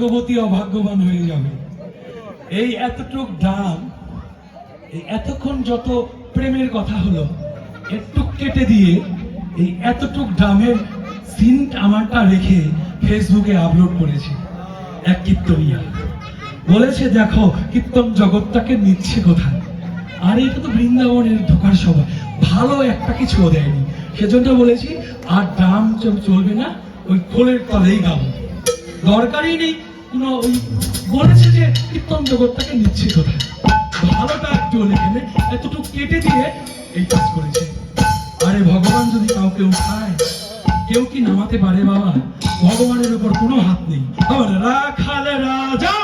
ভাগ্যবতী অভাগ্যবান হয়ে যাবে। এই এতটুক ডাম, এই এতক্ষণ যত প্রেমের কথা হলো, একটু কেটে দিয়ে এই এতটুক ডামের সিন আমারটা রেখে ফেসবুকে আপলোড করেছে এক কীর্তনিয়া। বলেছে দেখো কীর্তন জগৎটাকে নিচ্ছে কোথায়। আর এটা তো বৃন্দাবনের ঢোকার সভা, ভালো একটা কিছু দেয়নি। সেজন্য বলেছি আর ডাম চলবে না, ওই খোলের তলেই গাবো, দরকারই নেই কোনো ওই। বলেছে যে কীর্তন জগৎটাকে নিচ্ছে কোথায়, ভালোটা একটু এখানে এতটুকু কেটে দিয়ে এই কাজ করেছে। আরে ভগবান যদি কাউকে উঠায়, কেউ কি নামাতে পারে বাবা? ভগবানের উপর কোনো হাত নেই। রাখাল রাজা